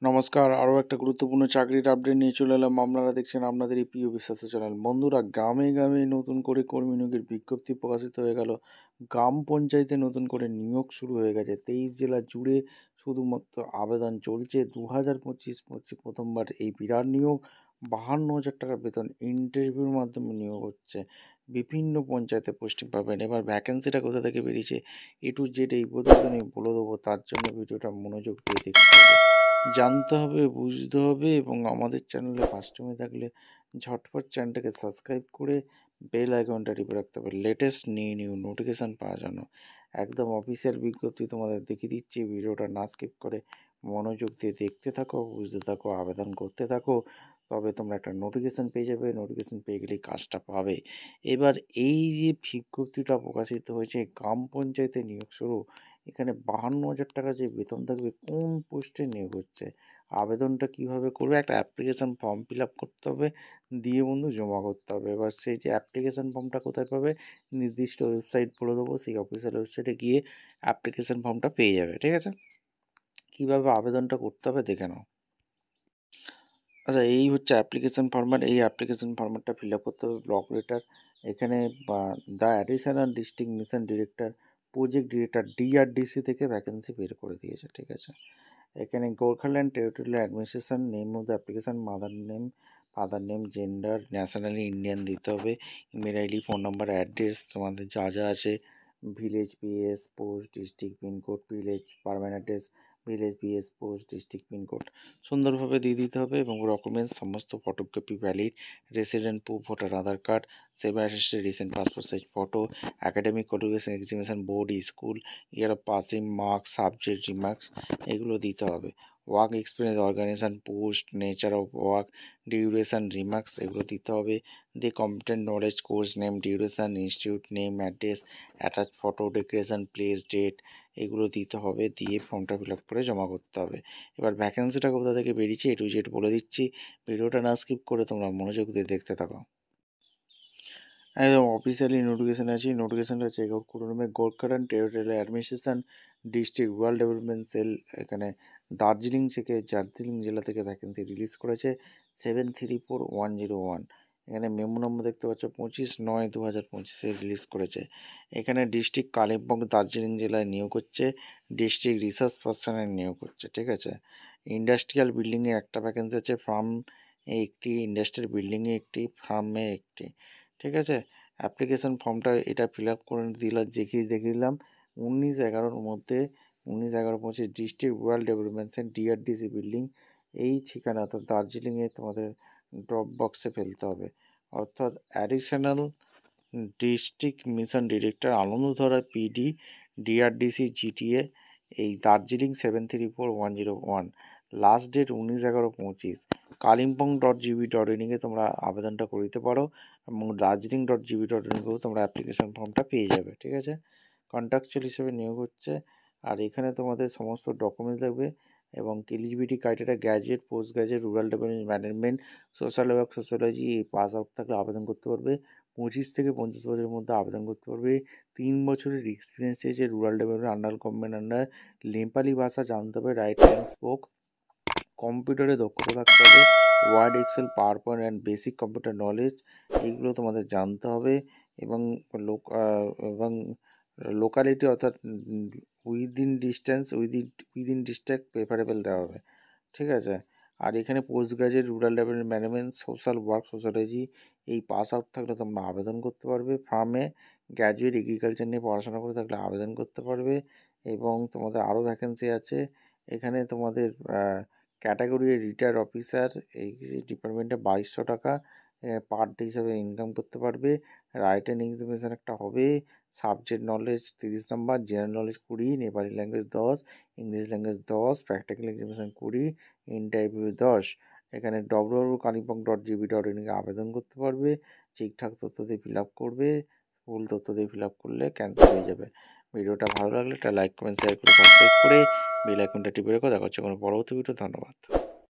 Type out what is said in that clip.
নমস্কার, আরও একটা গুরুত্বপূর্ণ চাকরির আপডেট নিয়ে চলে এলাম। আপনারা দেখছেন আপনাদের এই প্রিয় বিশ্বস্ত চ্যানেল। বন্ধুরা, গ্রামে গ্রামে নতুন করে কর্মী নিয়োগের বিজ্ঞপ্তি প্রকাশিত হয়ে গেল। গ্রাম পঞ্চায়েতে নতুন করে নিয়োগ শুরু হয়ে গেছে। 23 জেলা জুড়ে শুধুমাত্র আবেদন চলছে। 2025 প্রথমবার এই বিরাট নিয়োগ। 52,000 টাকা বেতন, ইন্টারভিউর মাধ্যমে নিয়োগ হচ্ছে। বিভিন্ন পঞ্চায়েতে পোস্টিং পাবেন। এবার ভ্যাকেন্সিটা কোথা থেকে বেরিয়েছে A to Z এই প্রতিবেদনে বলে দেবো। তার জন্য ভিডিওটা মনোযোগ দিয়ে দেখতে হবে, জানতে হবে, বুঝতে হবে। এবং আমাদের চ্যানেলে ফার্স্ট টাইমে থাকলে ঝটপট চ্যানেলটাকে সাবস্ক্রাইব করে বেল আইকনটা টিপে রাখতে হবে, লেটেস্ট নিউ নোটিফিকেশান পাওয়ার জন্য। একদম অফিসিয়াল বিজ্ঞপ্তি তোমাদের দেখিয়ে দিচ্ছি। ভিডিওটা না স্কিপ করে মনোযোগ দিয়ে দেখতে থাকো, বুঝতে থাকো, আবেদন করতে থাকো, তবে তোমরা একটা নোটিফিকেশান পেয়ে যাবে। নোটিফিকেশান পেয়ে গেলেই কাজটা পাবে। এবার এই যে বিজ্ঞপ্তিটা প্রকাশিত হয়েছে, গ্রাম পঞ্চায়েতে নিয়োগ শুরু। এখানে 52,000 টাকা যে বেতন থাকবে, কোন পোস্টে নিয়োগ হচ্ছে, আবেদনটা কিভাবে করবে, একটা অ্যাপ্লিকেশান ফর্ম ফিল আপ করতে হবে, দিয়ে বন্ধু জমা করতে হবে। এবার সেই যে অ্যাপ্লিকেশান ফর্মটা কোথায় পাবে, নির্দিষ্ট ওয়েবসাইট বলে দেবো, সেই অফিসিয়াল ওয়েবসাইটে গিয়ে অ্যাপ্লিকেশান ফর্মটা পেয়ে যাবে। ঠিক আছে, কীভাবে আবেদনটা করতে হবে দেখে নাও। আচ্ছা, এই হচ্ছে অ্যাপ্লিকেশান ফরম্যাট। এই অ্যাপ্লিকেশান ফরম্যাটটা ফিল আপ করতে হবে। ব্লক লেটার, এখানে the additional district mission director, project director, DRDC থেকে ভ্যাকেন্সি বের করে দিয়েছে। ঠিক আছে, এখানে Gorkhaland territorial administration, name of the application, father name, gender, nationally Indian দিতে হবে, email ID, phone number, address, তোমাদের যা যা আছে, village, PS, post, district pin code, village permanent address, village, PS, post, district pin code সুন্দরভাবে দিয়ে দিতে হবে। এবং ডকুমেন্টস সমস্ত photocopy valid, resident proof, voter Aadhaar card, seven assisted recent passport size photo, academic qualification, examination board, school, year of passing, marks, subject remarks, এগুলো দিতে হবে। Work experience, organisation, post, nature of work, duration, remarks, এগুলো দিতে হবে। The competent knowledge, course name, duration, institute name, address, attach photo, decoration, place, date, এগুলো দিতে হবে। দিয়ে ফর্মটা ফিল আপ করে জমা করতে হবে। এবার ভ্যাকেন্সিটা কোথা থেকে বেরিয়েছে A to Z বলে দিচ্ছি। ভিডিওটা না স্কিপ করে তোমরা মনোযোগ দিয়ে দেখতে থাকো। একদম অফিসিয়ালি নোটিফিকেশান আছে। নোটিফিকেশানটা চেক আউট করে নেবে। Gorkhaland territorial administration, district rural development sell, এখানে দার্জিলিং জেলা থেকে ভ্যাকেন্সি রিলিজ করেছে। 734101, এখানে মেমো নম্বর দেখতে পাচ্ছ 25/9/2025 রিলিজ করেছে। এখানে ডিস্ট্রিক্ট কালিম্পং, দার্জিলিং জেলায় নিয়োগ হচ্ছে। ডিস্ট্রিক্ট রিসার্চ পার্সনের নিয়োগ হচ্ছে। ঠিক আছে, ইন্ডাস্ট্রিয়াল বিল্ডিংয়ে একটা ভ্যাকেন্সি আছে, ফার্মে একটি, ইন্ডাস্ট্রিয়াল বিল্ডিংয়ে একটি, ফার্মে একটি। ঠিক আছে, অ্যাপ্লিকেশান ফর্মটা এটা ফিল আপ করে দেখিয়ে দিলাম। 19/11 মধ্যে, 19/11/25 district rural development DRDC building, এই ঠিকানা অর্থাৎ দার্জিলিংয়ে তোমাদের ড্রপ বক্সে ফেলতে হবে। অর্থাৎ additional district mission director, Anandadhara PD, DRDC GTA, এই দার্জিলিং 734101, লাস্ট ডেট 19/11/25। kalimpoong.gb.in তোমরা আবেদনটা করতে পারো, এবং darjeeling.gb.in তোমরা অ্যাপ্লিকেশান ফর্মটা পেয়ে যাবে। ঠিক আছে, কন্ট্রাকচুয়াল হিসেবে নিয়োগ হচ্ছে। আর এখানে তোমাদের সমস্ত ডকুমেন্টস লাগবে। এবং eligibility criteria, graduate, post graduate, rural development management, social work, sociology, এই পাস আউট থাকলে আবেদন করতে পারবে। 25 থেকে 50 বছরের মধ্যে আবেদন করতে পারবে। 3 বছরের এক্সপিরিয়েন্স চেয়েছে। Rural development under government under, Nepali ভাষা জানতে হবে, রাইট হ্যান্ড স্পোক, কম্পিউটারে দক্ষতা থাকতে হবে, word, excel, PowerPoint and basic computer knowledge, এইগুলো তোমাদের জানতে হবে। এবং এবং লোকালিটি অর্থাৎ উইদিন ডিস্ট্রিক্ট প্রেফারেবল দেওয়া হবে। ঠিক আছে, আর এখানে post graduate, rural development management, social work, sociology, এই পাস আউট থাকলে তোমরা আবেদন করতে পারবে। ফার্মে গ্র্যাজুয়েট, এগ্রিকালচার নিয়ে পড়াশোনা করে থাকলে আবেদন করতে পারবে। এবং তোমাদের আরও ভ্যাকেন্সি আছে এখানে। তোমাদের ক্যাটাগরি রিটায়ার্ড অফিসার, এই ডিপার্টমেন্টে 2200 টাকা পার ডে হিসাবে ইনকাম করতে পারবে। রাইটেন এক্সামিনেশান একটা হবে। সাবজেক্ট নলেজ 30 নম্বর, general knowledge 20, Nepali language 10, English language 10, practical examination 20, interview 10। এখানে www.kalimpoong.gb.in আবেদন করতে পারবে। ঠিকঠাক তথ্য দিয়ে ফিল আপ করবে। ভুল তথ্য দিয়ে ফিল আপ করলে ক্যান্সেল হয়ে যাবে। ভিডিওটা ভালো লাগলে একটা লাইক, কমেন্ট, শেয়ার করে, সাবস্ক্রাইব করে বেল আইকনটা টিপে রেখো। দেখা হচ্ছে কোনো পরবর্তী ভিডিও। ধন্যবাদ।